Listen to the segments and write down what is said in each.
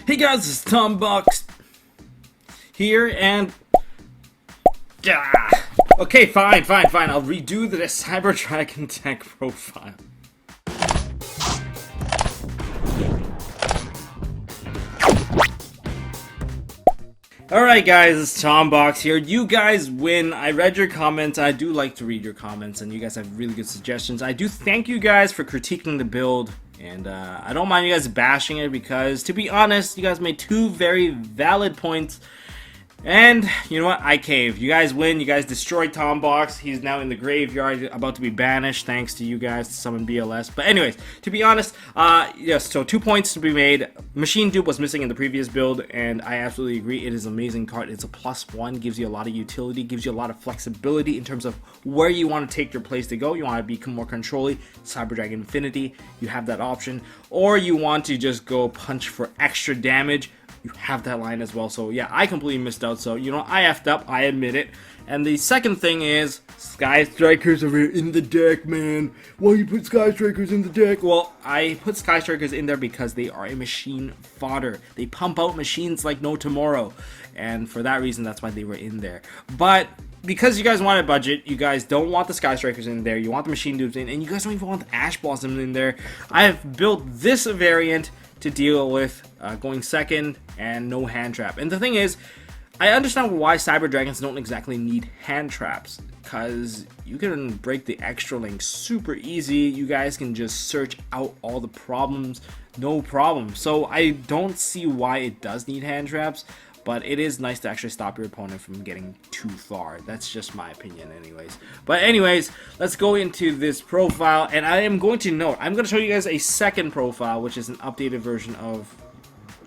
Hey guys, it's Tombox here, and okay, fine. I'll redo the Cyber Dragon deck profile. Alright guys, it's Tombox here. You guys win. I read your comments. I do like to read your comments, and you guys have really good suggestions. I do thank you guys for critiquing the build, and I don't mind you guys bashing it because, to be honest, you guys made two very valid points. And you know what? I caved. You guys win. You guys destroyed Tombox. He's now in the graveyard, about to be banished thanks to you guys to summon BLS. But anyways, to be honest, yes, so 2 points to be made. Machine Dupe was missing in the previous build, and I absolutely agree. It is an amazing card. It's a +1, gives you a lot of utility, gives you a lot of flexibility in terms of where you want to take your plays to go. You want to become more controlly, Cyber Dragon Infinity, you have that option. Or you want to just go punch for extra damage, you have that line as well. So yeah, I completely missed out. So, you know, I effed up, I admit it. And the second thing is, Sky Strikers are in the deck, man. Why you put Sky Strikers in the deck? Well, I put Sky Strikers in there because they are a machine fodder. They pump out machines like no tomorrow. And for that reason, that's why they were in there. But because you guys wanted budget, you guys don't want the Sky Strikers in there, you want the Machine Dupes in, and you guys don't even want the Ash Blossom in there, I have built this variant to deal with going second and no hand trap. And the thing is, I understand why Cyber Dragons don't exactly need hand traps, because you can break the extra link super easy. You guys can just search out all the problems, no problem. So I don't see why it does need hand traps, but it is nice to actually stop your opponent from getting too far. That's just my opinion anyways. But anyways, let's go into this profile, and I am going to note, I'm going to show you guys a second profile, which is an updated version of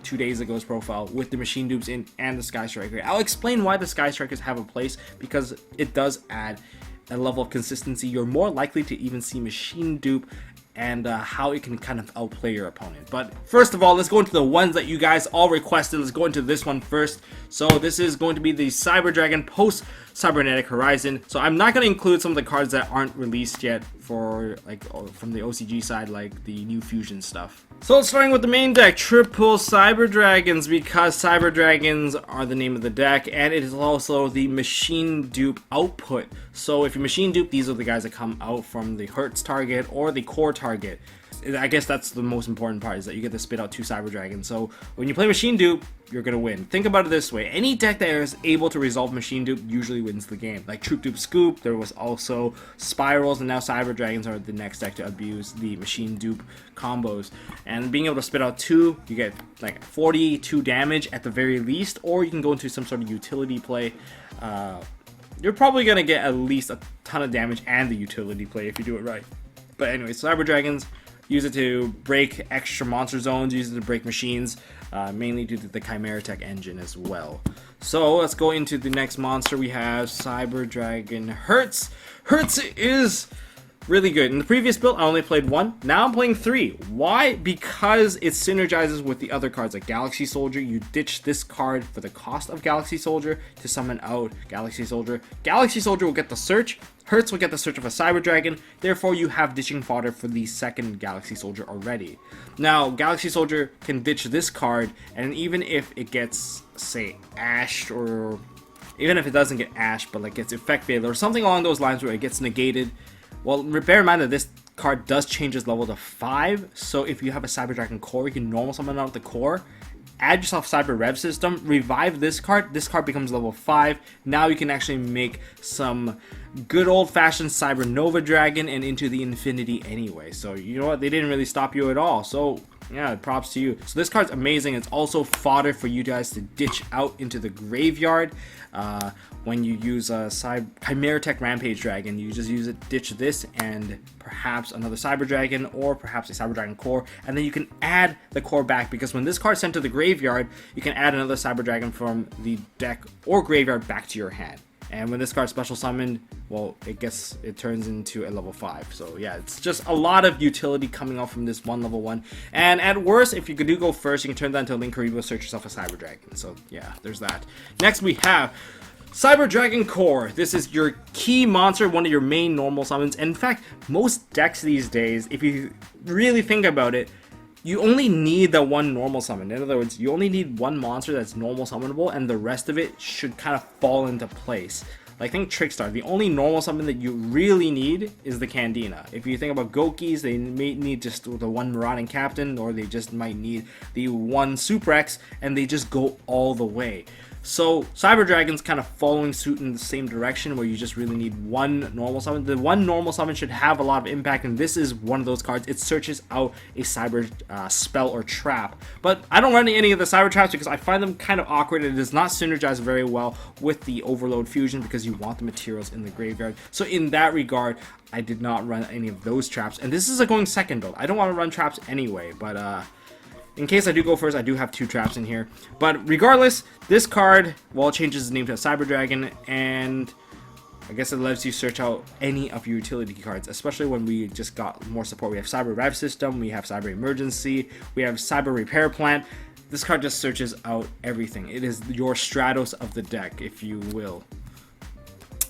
2 days ago's profile with the Machine Dupes in and the Sky Striker. I'll explain why the Sky Strikers have a place, because it does add a level of consistency. You're more likely to even see Machine Dupe and how it can kind of outplay your opponent. But first of all, let's go into the ones that you guys all requested. Let's go into this one first. So this is going to be the Cyber Dragon post Cybernetic Horizon. So I'm not going to include some of the cards that aren't released yet for like from the OCG side, like the new fusion stuff. So starting with the main deck, triple Cyber Dragons, because Cyber Dragons are the name of the deck, and it is also the Machine Dupe output. So if you Machine Dupe, these are the guys that come out from the Hertz target or the core target. I guess that's the most important part, is that you get to spit out 2 Cyber Dragons. So when you play Machine Dupe, you're gonna win. Think about it this way: any deck that is able to resolve Machine Dupe usually wins the game. Like Troop Dupe Scoop, there was also Spirals, and now Cyber Dragons are the next deck to abuse the Machine Dupe combos. And being able to spit out 2, you get like 42 damage at the very least, or you can go into some sort of utility play. You're probably gonna get at least a ton of damage and the utility play if you do it right. But anyway, Cyber Dragons, use it to break extra monster zones, use it to break machines, mainly due to the Chimera Tech engine as well. So let's go into the next monster. We have Cyber Dragon Hertz. Hertz is really good. In the previous build, I only played 1. Now I'm playing 3. Why? Because it synergizes with the other cards like Galaxy Soldier. You ditch this card for the cost of Galaxy Soldier to summon out Galaxy Soldier. Galaxy Soldier will get the search. Hertz will get the search of a Cyber Dragon. Therefore, you have ditching fodder for the second Galaxy Soldier already. Now, Galaxy Soldier can ditch this card, and even if it gets, say, ashed, or even if it doesn't get ashed, but like gets effect failed or something along those lines where it gets negated. Well, bear in mind that this card does change its level to 5, so if you have a Cyber Dragon core, you can normal summon out the core, add yourself Cyber Rev System, revive this card becomes level 5. Now you can actually make some good old-fashioned Cyber Nova Dragon and into the Infinity anyway. So you know what, they didn't really stop you at all. So yeah, props to you. So this card's amazing. It's also fodder for you guys to ditch out into the graveyard. When you use a Chimera Tech Rampage Dragon, you just use it, ditch this, and perhaps another Cyber Dragon, or perhaps a Cyber Dragon core, and then you can add the core back, because when this card's sent to the graveyard, you can add another Cyber Dragon from the deck or graveyard back to your hand. And when this card's special summoned, well, it turns into a level 5. So yeah, it's just a lot of utility coming off from this one level 1. And at worst, if you do go first, you can turn that into a Link Karibo, search yourself a Cyber Dragon. So yeah, there's that. Next we have Cyber Dragon Core. This is your key monster, one of your main normal summons. And in fact, most decks these days, if you really think about it, you only need the one normal summon. In other words, you only need one monster that's normal summonable, and the rest of it should kind of fall into place. Like, think Trickstar. The only normal summon that you really need is the Candina. If you think about Gokis, they may need just the one Marauding Captain, or they just might need the one Super X, and they just go all the way. So Cyber Dragon's kind of following suit in the same direction, where you just really need one normal summon. The one normal summon should have a lot of impact, and this is one of those cards. It searches out a cyber spell or trap. But I don't run any of the cyber traps because I find them kind of awkward. It does not synergize very well with the Overload Fusion because you want the materials in the graveyard. So in that regard, I did not run any of those traps. And this is a going second build. I don't want to run traps anyway, but in case I do go first, I do have 2 traps in here. But regardless, this card, well, it changes the name to a Cyber Dragon, and I guess it lets you search out any of your utility cards, especially when we just got more support. We have Cyber Rev System, we have Cyber Emergency, we have Cyber Repair Plant. This card just searches out everything. It is your Stratos of the deck, if you will.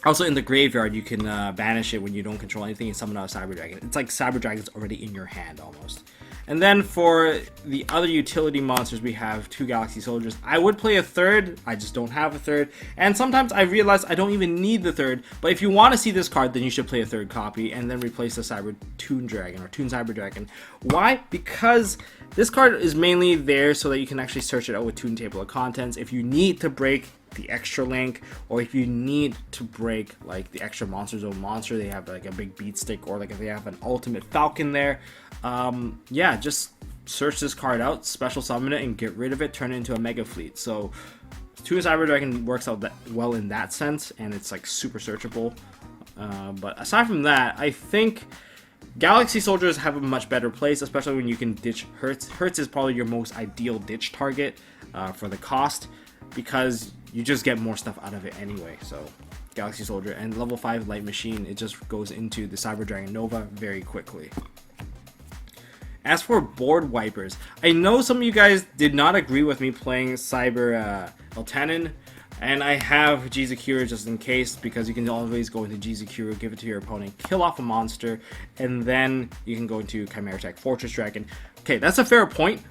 Also, in the graveyard, you can banish it when you don't control anything and summon out a Cyber Dragon. It's like Cyber Dragon's already in your hand, almost. And then for the other utility monsters, we have 2 Galaxy Soldiers. I would play a third, I just don't have a third. And sometimes I realize I don't even need the third. But if you want to see this card, then you should play a third copy and then replace the Cyber Toon Dragon or Toon Cyber Dragon. Why? Because this card is mainly there so that you can actually search it out with Toon Table of Contents. If you need to break the extra link, or if you need to break like the extra Monster Zone monster, they have like a big beat stick, or like if they have an ultimate Falcon there, yeah, just search this card out, special summon it, and get rid of it, turn it into a Mega Fleet. So Toon Cyber Dragon works out that well in that sense, and it's like super searchable. But aside from that, I think Galaxy Soldiers have a much better place, especially when you can ditch Hertz. Hertz is probably your most ideal ditch target for the cost, because you just get more stuff out of it anyway. So Galaxy Soldier and level 5 Light Machine, it just goes into the Cyber Dragon Nova very quickly. As for board wipers, I know some of you guys did not agree with me playing Cyber Eltanin, and I have Jizakura just in case, because you can always go into Jizakura, give it to your opponent, kill off a monster, and then you can go into Chimera Tech Fortress Dragon. Okay, that's a fair point,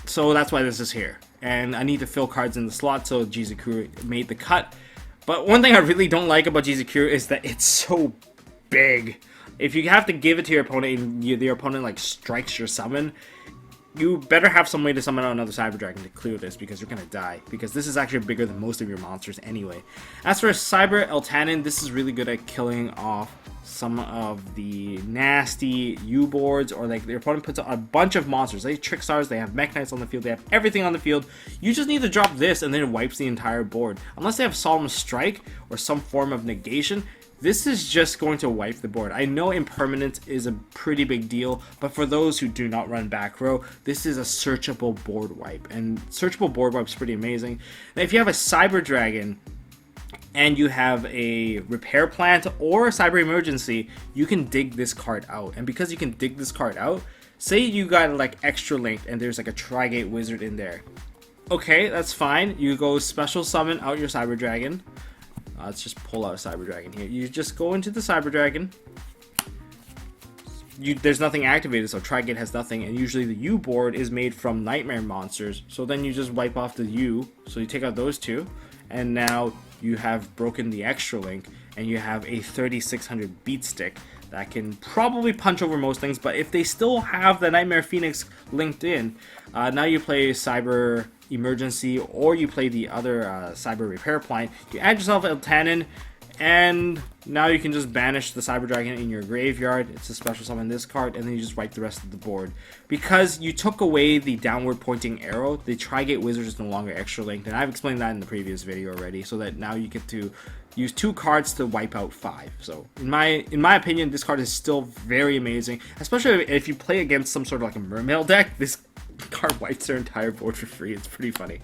so that's why this is here. And I need to fill cards in the slot, so Jizakura made the cut. But one thing I really don't like about Jizakura is that it's so big. If you have to give it to your opponent and your opponent like strikes your summon, you better have some way to summon out another Cyber Dragon to clear this, because you're gonna die. Because this is actually bigger than most of your monsters anyway. As for Cyber Eltanin, this is really good at killing off some of the nasty U-boards, or like their opponent puts a bunch of monsters. They have Trickstars, they have Mech Knights on the field, they have everything on the field. You just need to drop this and then it wipes the entire board. Unless they have Solemn Strike or some form of negation, this is just going to wipe the board. I know impermanence is a pretty big deal, but for those who do not run back row, this is a searchable board wipe, and searchable board wipe is pretty amazing. Now, if you have a Cyber Dragon and you have a Repair Plant or a Cyber Emergency, you can dig this card out. And because you can dig this card out, say you got like extra linked and there's like a Trigate Wizard in there. Okay, that's fine. You go special summon out your Cyber Dragon. Let's just pull out a Cyber Dragon here. You just go into the Cyber Dragon. There's nothing activated, so Trigate has nothing, and usually the U board is made from Nightmare monsters, so then you just wipe off the U, so you take out those 2, and now you have broken the extra link, and you have a 3600 beat stick that can probably punch over most things, but if they still have the Nightmare Phoenix linked in, now you play Cyber Emergency, or you play the other Cyber Repair Plant, you add yourself Eltanin, and now you can just banish the Cyber Dragon in your graveyard. It's a special summon this card, and then you just wipe the rest of the board. Because you took away the downward pointing arrow, the Trigate Wizard is no longer extra linked, and I've explained that in the previous video already, so that now you get to use 2 cards to wipe out 5. So in my opinion, this card is still very amazing, especially if you play against some sort of like a Mermail deck. This card wipes their entire board for free. It's pretty funny.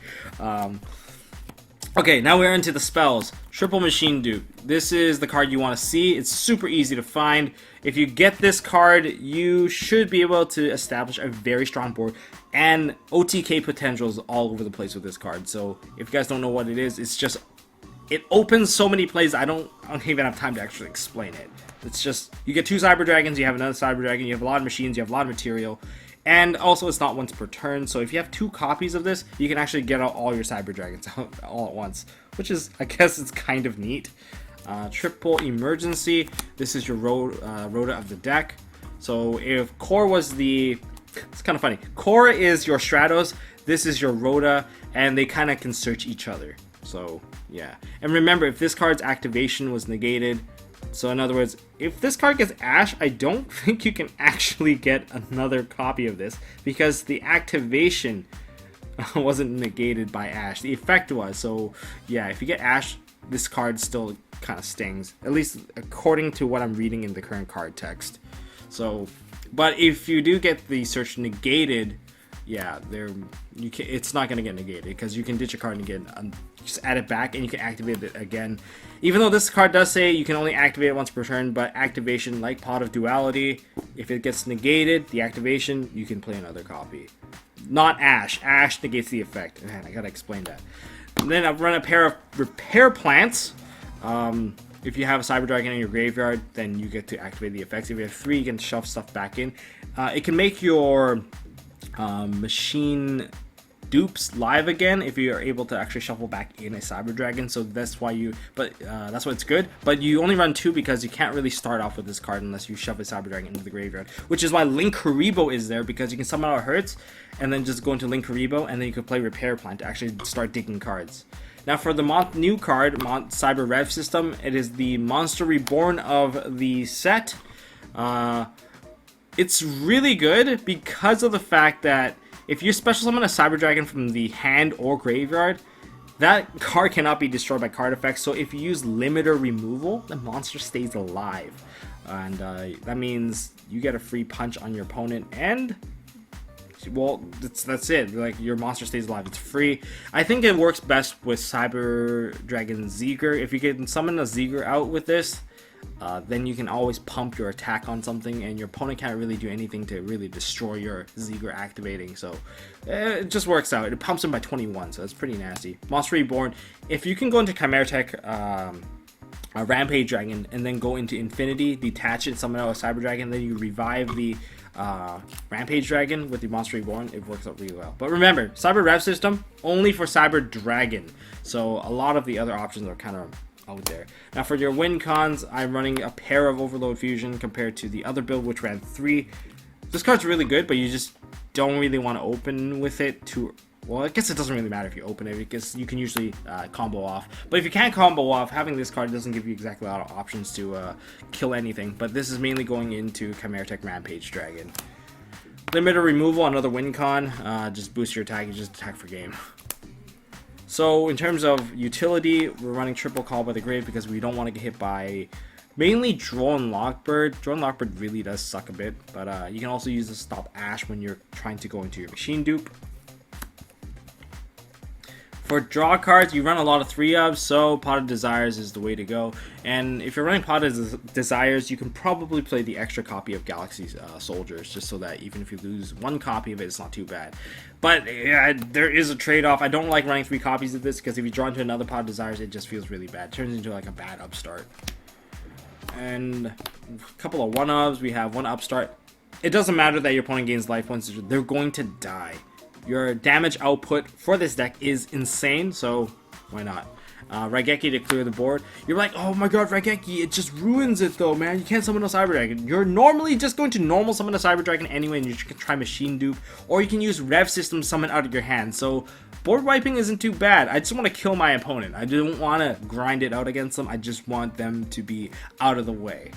Okay, now we're into the spells. Triple Machine Dupe. This is the card you want to see. It's super easy to find. If you get this card, you should be able to establish a very strong board, and OTK potential is all over the place with this card. So if you guys don't know what it is, it's just, it opens so many plays, I don't even have time to actually explain it. It's just, you get 2 Cyber Dragons, you have another Cyber Dragon, you have a lot of machines, you have a lot of material, And also, it's not once per turn, so if you have 2 copies of this, you can actually get out all your Cyber Dragons all at once, which is, I guess, it's kind of neat. Triple Emergency. This is your Rhoda of the deck. So if Core was the... It's kind of funny. Core is your Stratos, this is your Rhoda, and they kind of can search each other. So, yeah. And remember, if this card's activation was negated, so in other words, if this card gets Ash, I don't think you can actually get another copy of this, because the activation wasn't negated by Ash. The effect was. So, yeah, if you get Ash, this card still kind of stings, at least according to what I'm reading in the current card text. So, but if you do get the search negated, yeah, it's not going to get negated, because you can ditch a card and get just add it back, and you can activate it again. Even though this card does say you can only activate it once per turn, but activation, like Pot of Duality, if it gets negated, the activation, you can play another copy. Not Ash. Ash negates the effect. Man, I gotta explain that. And then I've run a pair of Repair Plants. If you have a Cyber Dragon in your graveyard, then you get to activate the effects. If you have 3, you can shove stuff back in. It can make your machine dupes live again if you are able to actually shuffle back in a Cyber Dragon. So that's why that's why it's good. But you only run 2 because you can't really start off with this card unless you shove a Cyber Dragon into the graveyard. Which is why Link Haribo is there, because you can summon out Hertz and then just go into Link Haribo, and then you can play Repair Plant to actually start digging cards. Now for the new card, Cyber Rev System, it is the Monster Reborn of the set. It's really good because of the fact that if you special summon a Cyber Dragon from the hand or graveyard, that card cannot be destroyed by card effects. So if you use limiter removal, the monster stays alive. And that means you get a free punch on your opponent, and well, that's it. Like, your monster stays alive. It's free. I think it works best with Cyber Dragon Zeger. If you can summon a Zeger out with this, then you can always pump your attack on something, and your opponent can't really do anything to really destroy your Zeger activating. So it just works out. It pumps him by 21, so that's pretty nasty. Monster Reborn. If you can go into Chimera Tech a Rampage Dragon and then go into Infinity, detach it, summon out a Cyber Dragon, then you revive the Rampage Dragon with the Monster Reborn, it works out really well. But remember, Cyber Rev System only for Cyber Dragon, so a lot of the other options are kind of out there. Now for your win cons, I'm running a pair of Overload Fusion compared to the other build, which ran 3. This card's really good, but you just don't really want to open with it too. Well, I guess it doesn't really matter if you open it, because you can usually combo off. But if you can't combo off, having this card doesn't give you exactly a lot of options to kill anything. But this is mainly going into Chimera Tech Rampage Dragon. Limiter Removal, another win con. Just boost your attack, you just attack for game. So in terms of utility, we're running Triple Call by the Grave because we don't want to get hit by mainly Drone Lockbird. Drone Lockbird really does suck a bit, but you can also use this to stop Ash when you're trying to go into your machine dupe. For draw cards, you run a lot of 3-ups, so Pot of Desires is the way to go. And if you're running Pot of Desires, you can probably play the extra copy of Galaxy Soldiers, just so that even if you lose 1 copy of it, it's not too bad. But yeah, there is a trade-off. I don't like running 3 copies of this, because if you draw into another Pot of Desires, it just feels really bad. It turns into like a bad upstart. And a couple of 1-ups. We have 1 upstart. It doesn't matter that your opponent gains life points, they're going to die. Your damage output for this deck is insane, so why not? Raigeki to clear the board. You're like, oh my god, Raigeki, it just ruins it though, man. You can't summon a Cyber Dragon. You're normally just going to normal summon a Cyber Dragon anyway, and you can try Machine Dupe, or you can use Rev System summon out of your hand. So board wiping isn't too bad. I just want to kill my opponent. I don't want to grind it out against them. I just want them to be out of the way.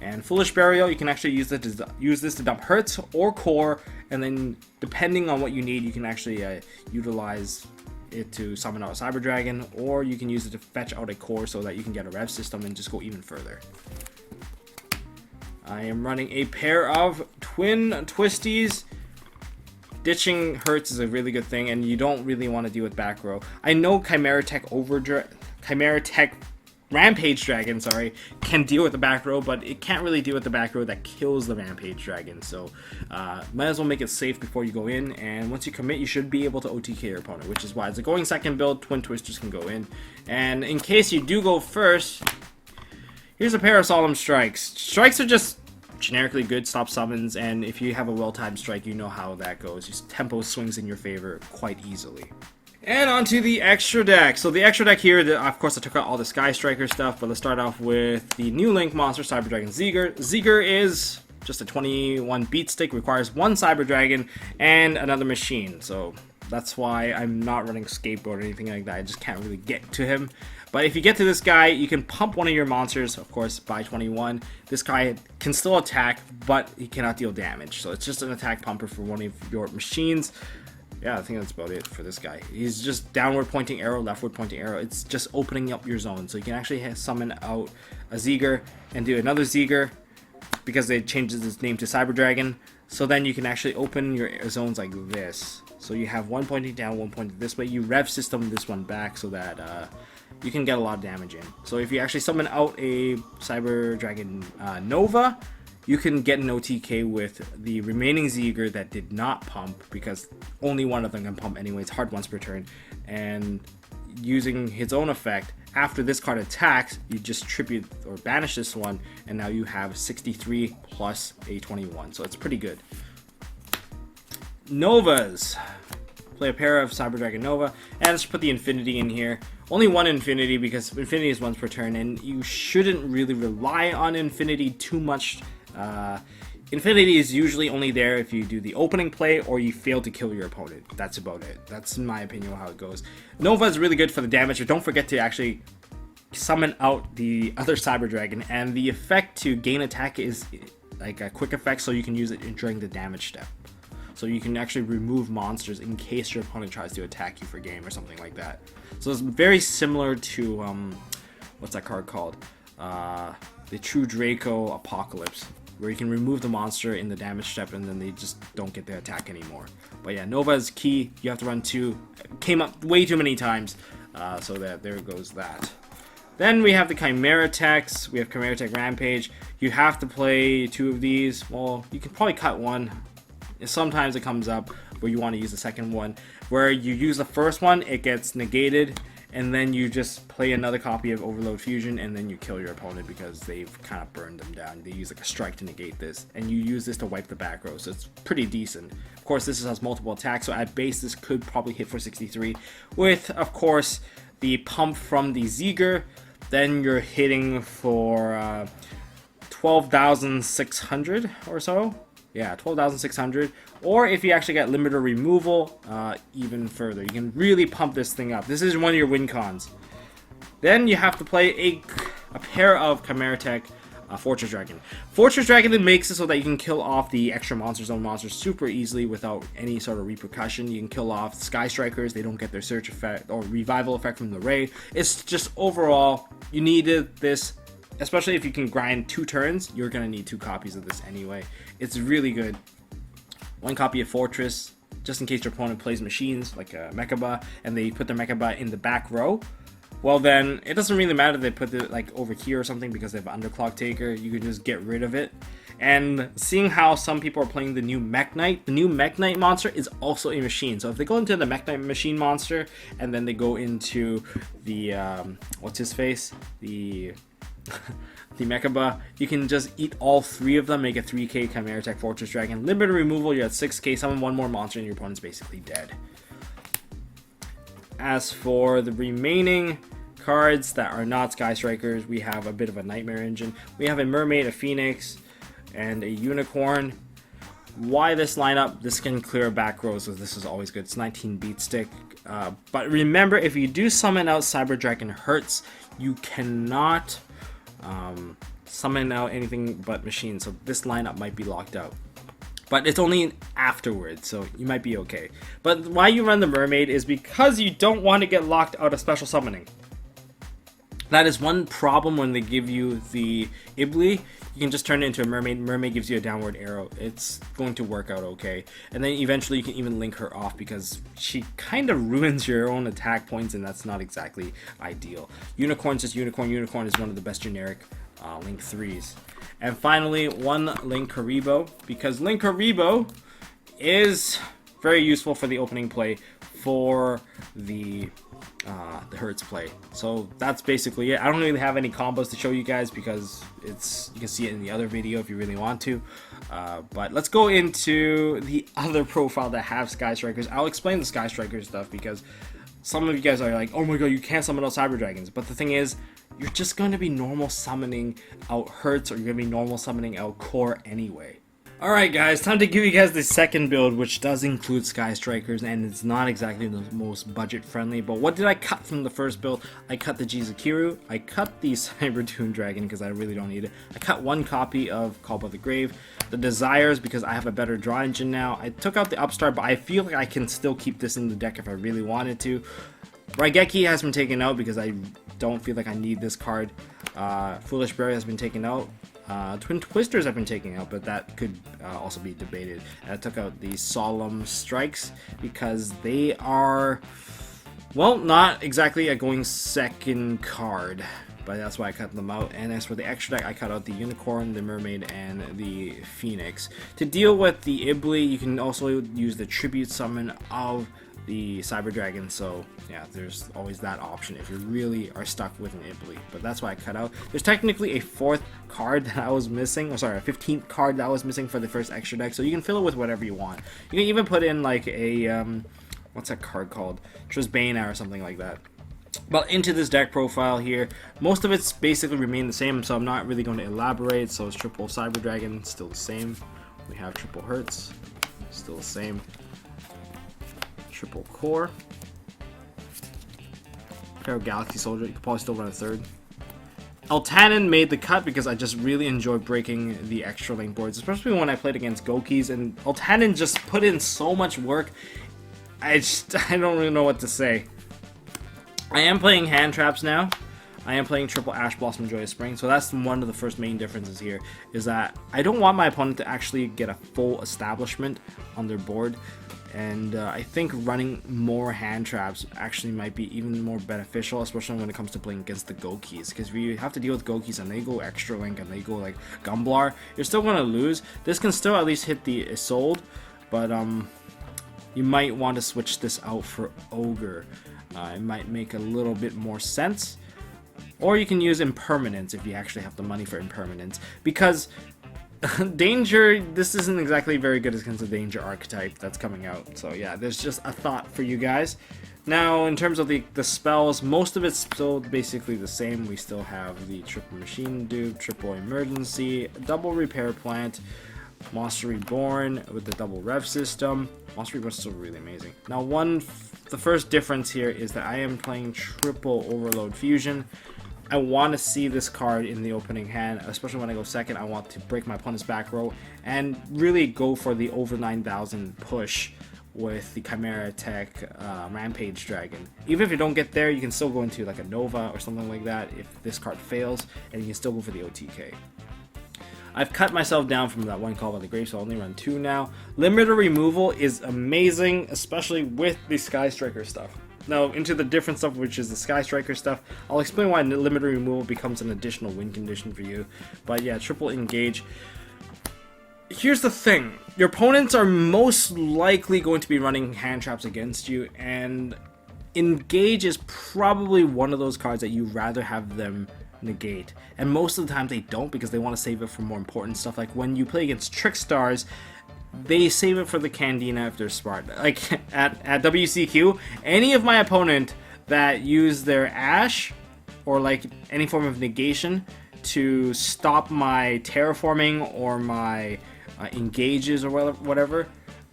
And Foolish Burial, you can actually use this to dump Hertz or Core, and then depending on what you need, you can actually utilize it to summon out a Cyber Dragon, or you can use it to fetch out a Core so that you can get a Rev System and just go even further. I am running a pair of Twin Twisties. Ditching Hertz is a really good thing, and you don't really want to deal with back row. I know Chimera Tech Rampage Dragon, can deal with the back row, but it can't really deal with the back row that kills the Rampage Dragon. So might as well make it safe before you go in, and once you commit, you should be able to OTK your opponent, which is why it's a going second build. Twin Twisters can go in, and in case you do go first, here's a pair of Solemn Strikes. Strikes are just generically good stop summons, and if you have a well-timed strike, you know how that goes. Just tempo swings in your favor quite easily. And onto the extra deck. So the extra deck here, of course I took out all the Sky Striker stuff, but let's start off with the new Link monster, Cyber Dragon Zeger. Zeger is just a 21 beat stick, requires one Cyber Dragon and another machine. So that's why I'm not running Skateboard or anything like that. I just can't really get to him. But if you get to this guy, you can pump one of your monsters, of course, by 21. This guy can still attack, but he cannot deal damage. So it's just an attack pumper for one of your machines. Yeah, I think that's about it for this guy. He's just downward pointing arrow, leftward pointing arrow. It's just opening up your zone. So you can actually summon out a Zeger and do another Zeger because it changes its name to Cyber Dragon. So then you can actually open your zones like this. So you have one pointing down, one pointing this way. You rev system this one back so that you can get a lot of damage in. So if you actually summon out a Cyber Dragon Nova, you can get an OTK with the remaining Zeger that did not pump, because only one of them can pump anyway. It's hard once per turn. And using his own effect, after this card attacks, you just tribute or banish this one, and now you have 63 plus a 21. So it's pretty good. Novas. Play a pair of Cyber Dragon Nova, and let's put the Infinity in here. Only one Infinity because Infinity is once per turn, and you shouldn't really rely on Infinity too much. Infinity is usually only there if you do the opening play or you fail to kill your opponent. That's about it. That's in my opinion how it goes. Nova is really good for the damage, but don't forget to actually summon out the other Cyber Dragon, and the effect to gain attack is like a quick effect, so you can use it during the damage step. So you can actually remove monsters in case your opponent tries to attack you for game or something like that. So it's very similar to what's that card called? The True Draco Apocalypse, where you can remove the monster in the damage step and then they just don't get the attack anymore. But yeah, Nova is key. You have to run two. Came up way too many times, so that there goes that. Then we have the Chimera Techs. We have Chimera Tech Rampage. You have to play two of these. Well, you can probably cut one. Sometimes it comes up where you want to use the second one. Where you use the first one, it gets negated, and then you just play another copy of Overload Fusion, and then you kill your opponent because they've kind of burned them down. They use like a strike to negate this, and you use this to wipe the back row, so it's pretty decent. Of course, this has multiple attacks, so at base this could probably hit for 63. With, of course, the pump from the Zeger, then you're hitting for 12,600 or so. Yeah, 12,600. Or if you actually get limiter removal, even further. You can really pump this thing up. This is one of your win cons. Then you have to play a pair of Chimera Tech Fortress Dragon. Fortress Dragon then makes it so that you can kill off the extra Monster Zone monsters super easily without any sort of repercussion. You can kill off Sky Strikers. They don't get their search effect or revival effect from the Ray. It's just overall, you needed this. Especially if you can grind 2 turns, you're going to need 2 copies of this anyway. It's really good. 1 copy of Fortress, just in case your opponent plays machines, like a Mechaba, and they put their Mechaba in the back row. Well then, it doesn't really matter if they put it like over here or something because they have Underclock Taker. You can just get rid of it. And seeing how some people are playing the new Mech Knight, the new Mech Knight monster is also a machine. So if they go into the Mech Knight machine monster, and then they go into the, what's his face? The Mechaba, you can just eat all 3 of them, make a 3k Chimera Tech Fortress Dragon. Limited removal, you're at 6k, summon 1 more monster and your opponent's basically dead. As for the remaining cards that are not Sky Strikers, we have a bit of a Nightmare Engine. We have a Mermaid, a Phoenix, and a Unicorn. Why this lineup? This can clear back rows, so this is always good. It's 19 beat stick. But remember, if you do summon out Cyber Dragon Hertz, you cannot summon out anything but machines, so this lineup might be locked out. But it's only afterwards, so you might be okay. But why you run the Mermaid is because you don't want to get locked out of special summoning. That is one problem when they give you the Ibli. You can just turn it into a Mermaid. Mermaid gives you a downward arrow. It's going to work out okay. And then eventually you can even link her off because she kind of ruins your own attack points, and that's not exactly ideal. Unicorn's just Unicorn. Unicorn is one of the best generic Link 3s. And finally, one Link Haribo, because Link Haribo is very useful for the opening play for the the Hertz play. So that's basically it. I don't really have any combos to show you guys because you can see it in the other video if you really want to. But let's go into the other profile that have Sky Strikers. I'll explain the Sky Striker stuff because some of you guys are like, oh my god, you can't summon out Cyber Dragons. But the thing is, you're just going to be normal summoning out Hertz, or you're going to be normal summoning out Core anyway. Alright guys, time to give you guys the second build, which does include Sky Strikers, and it's not exactly the most budget friendly. But what did I cut from the first build? I cut the Jizukiru, I cut the Cyber Toon Dragon because I really don't need it. I cut one copy of Call by the Grave, the Desires because I have a better draw engine now. I took out the Upstart, but I feel like I can still keep this in the deck if I really wanted to. Raigeki has been taken out because I don't feel like I need this card. Foolish Berry has been taken out. Twin Twisters have been taken out, but that could also be debated. And I took out the Solemn Strikes because they are, well, not exactly a going second card, but that's why I cut them out. And as for the extra deck, I cut out the Unicorn, the Mermaid, and the Phoenix. To deal with the Ibli, you can also use the Tribute Summon of the Cyber Dragon, so yeah, there's always that option if you really are stuck with an Ibli. But that's why I cut out. There's technically a 4th card that I was missing, or sorry, a 15th card that I was missing for the first extra deck, so you can fill it with whatever you want. You can even put in like a what's that card called? Trisbana or something like that. But into this deck profile here, most of it's basically remained the same, so I'm not really going to elaborate. So it's triple Cyber Dragon, still the same. We have triple Hertz, still the same. Triple Core. Pair of Galaxy Soldier, you could probably still run a 3rd. Altanin made the cut because I just really enjoy breaking the extra lane boards, especially when I played against Gokis, and Altanin just put in so much work. I don't really know what to say. I am playing hand traps now. I am playing triple Ash Blossom Joyous Spring, so that's one of the first main differences here, is that I don't want my opponent to actually get a full establishment on their board. And I think running more hand traps actually might be even more beneficial, especially when it comes to playing against the Gokis. Because if you have to deal with Gokis and they go Extra Link and they go like Gumblar, you're still going to lose. This can still at least hit the Isolde, but you might want to switch this out for Ogre. It might make a little bit more sense. Or you can use Impermanence if you actually have the money for Impermanence. Because Danger, this isn't exactly very good against the Danger archetype that's coming out. So yeah, there's just a thought for you guys. Now, in terms of the spells, most of it's still basically the same. We still have the triple Machine Dupe, triple Emergency, double Repair Plant, Monster Reborn with the double Rev system. Monster Reborn is still really amazing. Now, the first difference here is that I am playing triple Overload Fusion. I want to see this card in the opening hand, especially when I go second. I want to break my opponent's back row and really go for the over 9,000 push with the Chimera Tech Rampage Dragon. Even if you don't get there, you can still go into like a Nova or something like that if this card fails, and you can still go for the OTK. I've cut myself down from that one Call by the Grave, so I'll only run 2 now. Limiter removal is amazing, especially with the Sky Striker stuff. Now, into the different stuff, which is the Sky Striker stuff, I'll explain why limiter removal becomes an additional win condition for you. But yeah, triple engage. Here's the thing. Your opponents are most likely going to be running hand traps against you, and engage is probably one of those cards that you'd rather have them negate. And most of the time they don't, because they want to save it for more important stuff. Like when you play against Trickstars, they save it for the Candina if they're smart. Like at WCQ, any of my opponent that use their Ash or like any form of negation to stop my terraforming or my engages or whatever,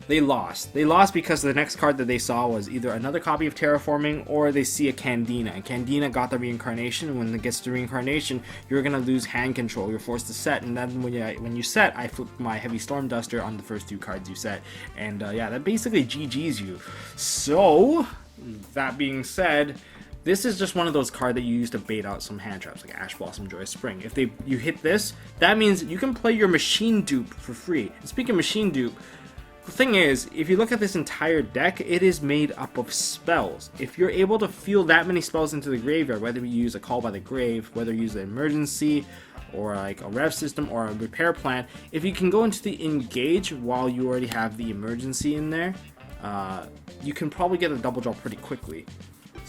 they lost. They lost because the next card that they saw was either another copy of terraforming or they see a Candina. And Candina got the reincarnation. When it gets the reincarnation, you're gonna lose hand control. You're forced to set, and then when you set, I flip my Heavy Storm Duster on the first 2 cards you set, and yeah, that basically GG's you. So that being said, this is just one of those cards that you use to bait out some hand traps, like Ash Blossom Joyous Spring. If you hit this, that means you can play your Machine Dupe for free. And speaking of Machine Dupe, the thing is, if you look at this entire deck, it is made up of spells. If you're able to field that many spells into the graveyard, whether you use a Call by the Grave, whether you use an Emergency, or like a Rev system, or a Repair Plant, if you can go into the Engage while you already have the Emergency in there, you can probably get a double draw pretty quickly.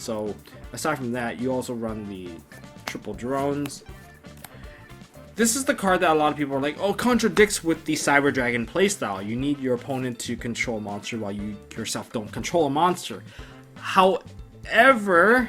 So aside from that, you also run the triple drones. This is the card that a lot of people are like, oh, contradicts with the Cyber Dragon playstyle. You need your opponent to control a monster while you yourself don't control a monster. However,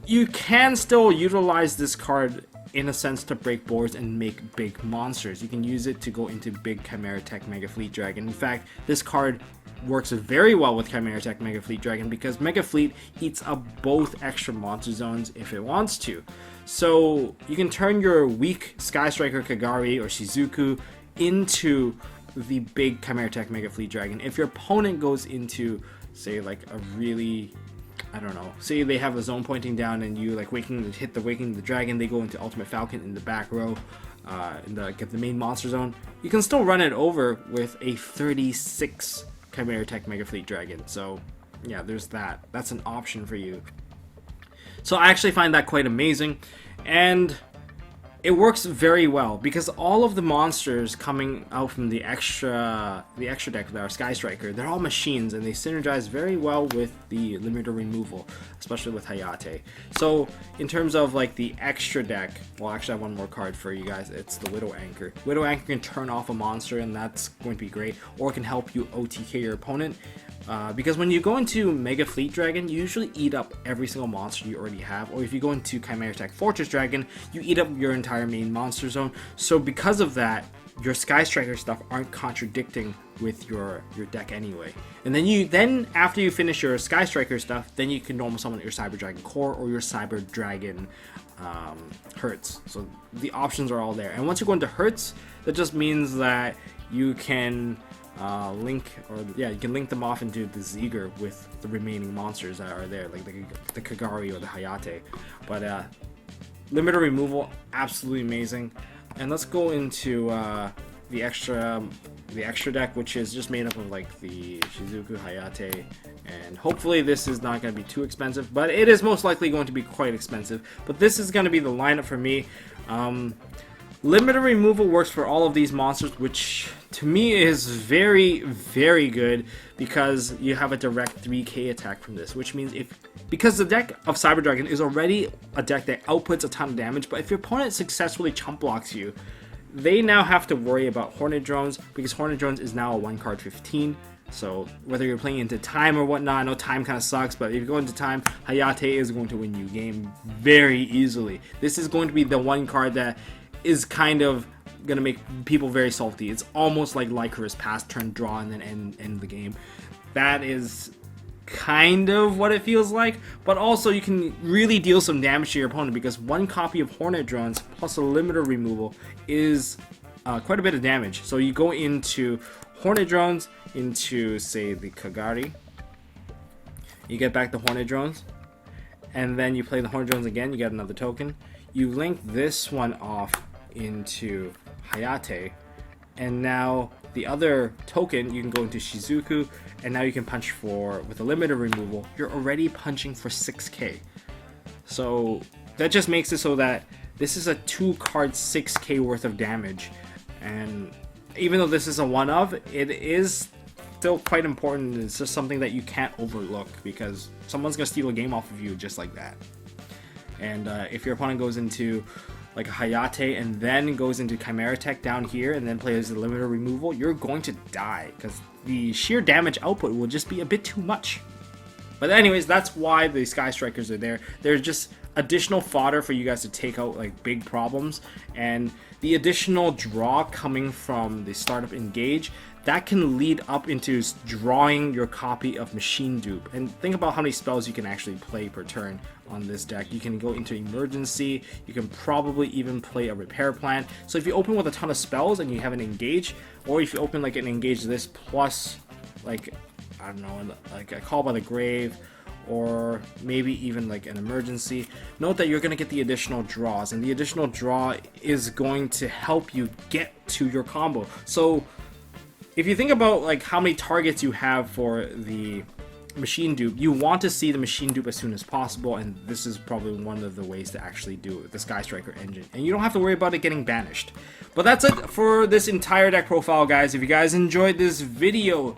you can still utilize this card in a sense to break boards and make big monsters. You can use it to go into big Chimera Tech Mega Fleet Dragon. In fact, this card works very well with Chimera Tech Mega Fleet Dragon because Mega Fleet eats up both extra monster zones if it wants to. So you can turn your weak Sky Striker Kagari or Shizuku into the big Chimera Tech Mega Fleet Dragon. If your opponent goes into, say, like a really, I don't know, say they have a zone pointing down and you like hit the Waking the Dragon, they go into Ultimate Falcon in the back row, get the main monster zone, you can still run it over with a 36 Chimera Tech Mega Fleet Dragon. So yeah, there's that. That's an option for you. So I actually find that quite amazing, and it works very well because all of the monsters coming out from the extra deck with our Sky Striker, they're all machines and they synergize very well with the limiter removal, especially with Hayate. So in terms of like the extra deck, well, actually I have one more card for you guys. It's the Widow Anchor. Widow Anchor can turn off a monster and that's going to be great, or it can help you OTK your opponent. Because when you go into Mega Fleet Dragon, you usually eat up every single monster you already have, or if you go into Chimera Tech Fortress Dragon, you eat up your entire main monster zone. So because of that, your Sky Striker stuff aren't contradicting with your deck anyway. And then after you finish your Sky Striker stuff, then you can normal summon your Cyber Dragon Core or your Cyber Dragon Hertz. So the options are all there. And once you go into Hertz, that just means that you can you can link them off into the Zeger with the remaining monsters that are there, like the Kagari or the Hayate. But limiter removal, absolutely amazing. And let's go into the extra deck, which is just made up of like the Shizuku, Hayate, and hopefully this is not going to be too expensive, but it is most likely going to be quite expensive. But this is going to be the lineup for me. Limiter removal works for all of these monsters, which to me is very, very good because you have a direct 3k attack from this, which means because the deck of Cyber Dragon is already a deck that outputs a ton of damage, but if your opponent successfully chump blocks you, they now have to worry about Hornet Drones, because Hornet Drones is now a 1 card 15. So whether you're playing into time or whatnot, I know time kind of sucks, but if you go into time, Hayate is going to win you a game very easily. This is going to be the one card that is kind of going to make people very salty. It's almost like Lycurus pass, turn, draw, and then end the game. That is kind of what it feels like, but also you can really deal some damage to your opponent because one copy of Hornet Drones plus a limiter removal is quite a bit of damage. So you go into Hornet Drones, into, say, the Kagari, you get back the Hornet Drones, and then you play the Hornet Drones again, you get another token. You link this one off into Hayate, and now the other token you can go into Shizuku, and now you can punch with the limiter removal. You're already punching for 6k. So that just makes it so that this is a 2 card 6k worth of damage, and even though this is a one-of, it is still quite important. It's just something that you can't overlook because someone's gonna steal a game off of you just like that. And if your opponent goes into like a Hayate and then goes into Chimera Tech down here and then plays the limiter removal, you're going to die because the sheer damage output will just be a bit too much. But anyways, that's why the Sky Strikers are there. They're just additional fodder for you guys to take out like big problems, and the additional draw coming from the startup engage, that can lead up into drawing your copy of Machine Dupe. And think about how many spells you can actually play per turn on this deck. You can go into Emergency, you can probably even play a Repair Plan. So if you open with a ton of spells and you have an engage, or if you open like an engage this plus like, I don't know, like a Call by the Grave, or maybe even like an Emergency, note that you're going to get the additional draws, and the additional draw is going to help you get to your combo. So if you think about like how many targets you have for the Machine Dupe, you want to see the Machine Dupe as soon as possible, and this is probably one of the ways to actually do it with the Sky Striker engine, and you don't have to worry about it getting banished. But that's it for this entire deck profile, guys. If you guys enjoyed this video,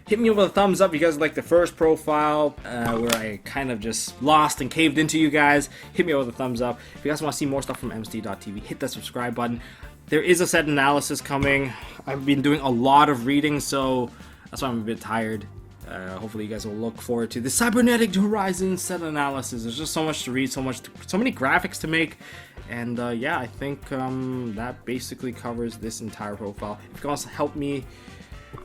Hit me with a thumbs up if you guys like the first profile, where I kind of just lost and caved into you guys. Hit me with a thumbs up. If you guys want to see more stuff from MST.TV, hit that subscribe button. There is a set analysis coming. I've been doing a lot of reading, so that's why I'm a bit tired. Hopefully you guys will look forward to the Cybernetic Horizon set analysis. There's just so much to read, so many graphics to make, and yeah, I think that basically covers this entire profile. If you guys help me,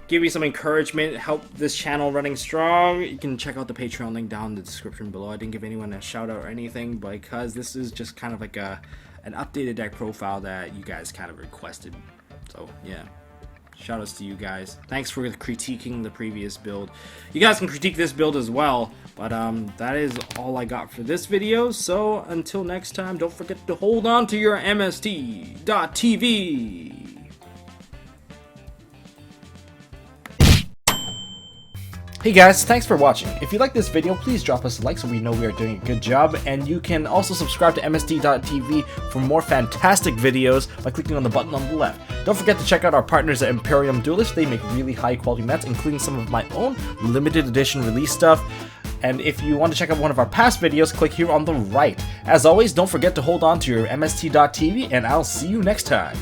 give me some encouragement, help this channel running strong, you can check out the Patreon link down in the description below. I didn't give anyone a shout out or anything because this is just kind of like an updated deck profile that you guys kind of requested. So yeah, shout outs to you guys. Thanks for critiquing the previous build. You guys can critique this build as well, but that is all I got for this video. So until next time, don't forget to hold on to your MST.TV. Hey guys, thanks for watching. If you like this video, please drop us a like so we know we are doing a good job, and you can also subscribe to MST.TV for more fantastic videos by clicking on the button on the left. Don't forget to check out our partners at Imperium Duelist. They make really high quality mats, including some of my own limited edition release stuff. And if you want to check out one of our past videos, click here on the right. As always, don't forget to hold on to your MST.TV, and I'll see you next time.